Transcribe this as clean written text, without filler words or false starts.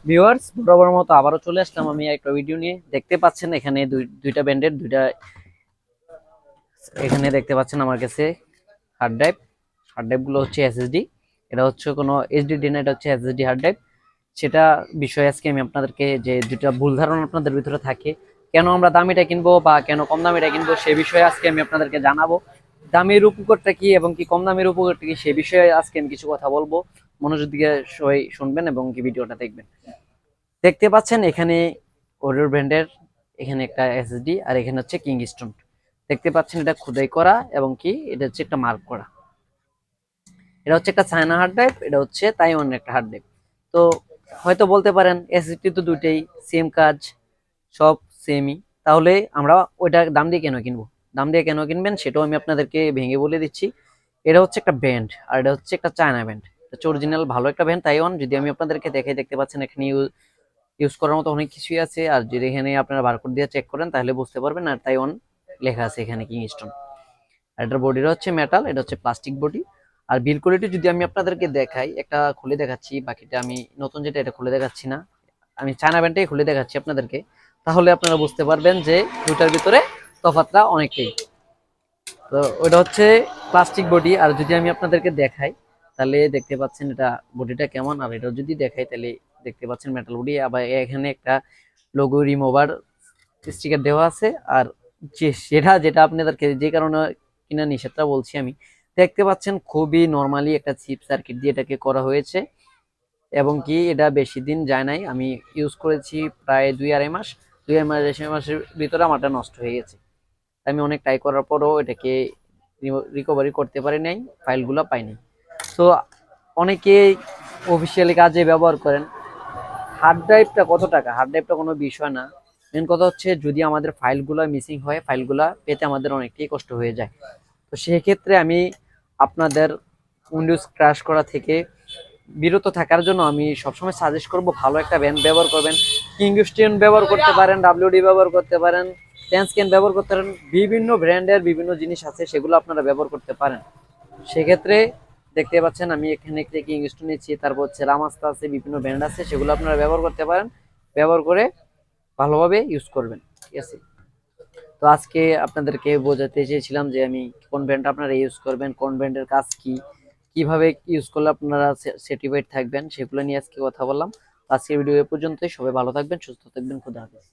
Viewers, বরাবর মতো আবারও চলে আসলাম আমি একটা ভিডিও নিয়ে। দেখতে পাচ্ছেন এখানে দুইটা ব্যান্ডের দুইটা, এখানে দেখতে পাচ্ছেন আমার কাছে হার্ড ড্রাইভ গুলো হচ্ছে এসএসডি। এটা হচ্ছে কোনো এইচডিডি না, এটা হচ্ছে এসএসডি হার্ড ড্রাইভ। সেটা বিষয়ে আজকে আমি আপনাদেরকে, যে দুটা ভুল ধারণা আপনাদের ভিতরে থাকে, কেন আমরা দামিটা কিনবো বা কেন কম দামিটা কিনবো, সে বিষয়ে আজকে আমি আপনাদেরকে জানাবো। দামের উপকারটা কি এবং কি কম দামের উপকারটা কি, সে বিষয়ে আজকে আমি কিছু কথা বলবো। মনোযোগ দিয়ে সবাই শুনবেন এবং কি ভিডিওটা দেখবেন। দেখতে পাচ্ছেন এখানে ওরিও ব্র্যান্ডের এখানে একটা এসএসডি, আর এখানে হচ্ছে কিংস্টোন। দেখতে পাচ্ছেন এটা খোদাই করা এবং কি এটা হচ্ছে একটা মার্ক করা। এটা হচ্ছে একটা চায়না হার্ড ড্রাইভ, এটা হচ্ছে তাইওয়ানের একটা হার্ড ড্রাইভ। তো হয়তো বলতে পারেন এসএসডি তো দুইটাই সেম কাজ, সব সেমই, তাহলে আমরা ওইটা দাম দিয়ে কেন কিনবো? দাম দিয়ে কেন কিনবেন সেটাও আমি আপনাদেরকে ভেঙে বলে দিচ্ছি। এটা হচ্ছে একটা ব্র্যান্ড, আর এটা হচ্ছে একটা চায়না ব্র্যান্ড। এটা অরিজিনাল ভালো একটা ব্র্যান্ড তাইওয়ান। যদি আমি আপনাদেরকে দেখাই, দেখতে পাচ্ছেন এখানে ইউজ করার মতো অনেক কিছুই আছে। আর যদি এখানে আপনারা বারকোড দিয়ে চেক করেন তাহলে বুঝতে পারবেন। আর তাইওয়ান লেখা আছে এখানে কিংস্টোন। আর এটার বডিটা হচ্ছে মেটাল, এটা হচ্ছে প্লাস্টিক বডি। আর বিল কোয়ালিটি যদি আমি আপনাদেরকে দেখাই, একটা খুলে দেখাচ্ছি, বাকিটা আমি নতুন যেটা এটা খুলে দেখাচ্ছি না, আমি চায়না ব্যান্ডটাই খুলে দেখাচ্ছি আপনাদেরকে। তাহলে আপনারা বুঝতে পারবেন যে দুটার ভিতরে তফাৎটা অনেকটাই। তো ওটা হচ্ছে প্লাস্টিক বডি। আর যদি আমি আপনাদেরকে দেখাই তাহলে দেখতে পাচ্ছেন এটা বডিটা কেমন। আর এটা যদি দেখাই তাহলে দেখতে পাচ্ছেন মেটাল বডি। আবার এখানে একটা লোগো রিমুভার স্টিকার দেওয়া আছে। আর যেটা আপনাদেরকে যে কারণে কিনা নিষেধটা বলছি আমি, দেখতে পাচ্ছেন খুবই নর্মালি একটা চিপ সার্কিট দিয়ে এটাকে করা হয়েছে। এবং কি এটা বেশি দিন যায় নাই, আমি ইউজ করেছি প্রায় 2-2.5 মাস। 2 মাসের ভিতরে আমারটা নষ্ট হয়ে গেছে। আমি অনেক ট্রাই করার পরও এটাকে রিকভারি করতে পারি নাই, ফাইলগুলো পাইনি। তো অনেকে অফিসিয়ালি কাজে ব্যবহার করেন। হার্ড ড্রাইভটা কত টাকা, হার্ড ড্রাইভটা কোনো বিষয় না। মেন কথা হচ্ছে যদি আমাদের ফাইলগুলো মিসিং হয়, ফাইলগুলো পেতে আমাদের অনেকটাই কষ্ট হয়ে যায়। তো সেক্ষেত্রে আমি আপনাদের উইন্ডোজ ক্র্যাশ করা থেকে বিরত থাকার জন্য আমি সবসময় সাজেস্ট করব ভালো একটা ব্যান্ড ব্যবহার করবেন। কিংস্টোন ব্যবহার করতে পারেন, ডাব্লিউডি ব্যবহার করতে পারেন, টেনস্কেন ব্যবহার করতে পারেন। বিভিন্ন ব্র্যান্ডের বিভিন্ন জিনিস আছে, সেগুলো আপনারা ব্যবহার করতে পারেন। সেক্ষেত্রে দেখতে পাচ্ছেন আমি এখানে একটা কিংস্টোন নিচ্ছি, তারপর হচ্ছে রামাস্তা আছে, বিভিন্ন ব্র্যান্ড আছে, সেগুলো আপনারা ব্যবহার করতে পারেন। ব্যবহার করে ভালোভাবে ইউজ করবেন, ঠিক আছে? তো আজকে আপনাদেরকে বোঝাতে চেয়েছিলাম যে আমি কোন ব্র্যান্ড আপনারা ইউজ করবেন, কোন ব্র্যান্ডের কাজ কি, কিভাবে ইউজ করলে আপনারা সার্টিফাইড থাকবেন, সেগুলো নিয়ে আজকে কথা বললাম। আজকের ভিডিও এ পর্যন্তই। সবাই ভালো থাকবেন, সুস্থ থাকবেন, খুদা হাফেজ।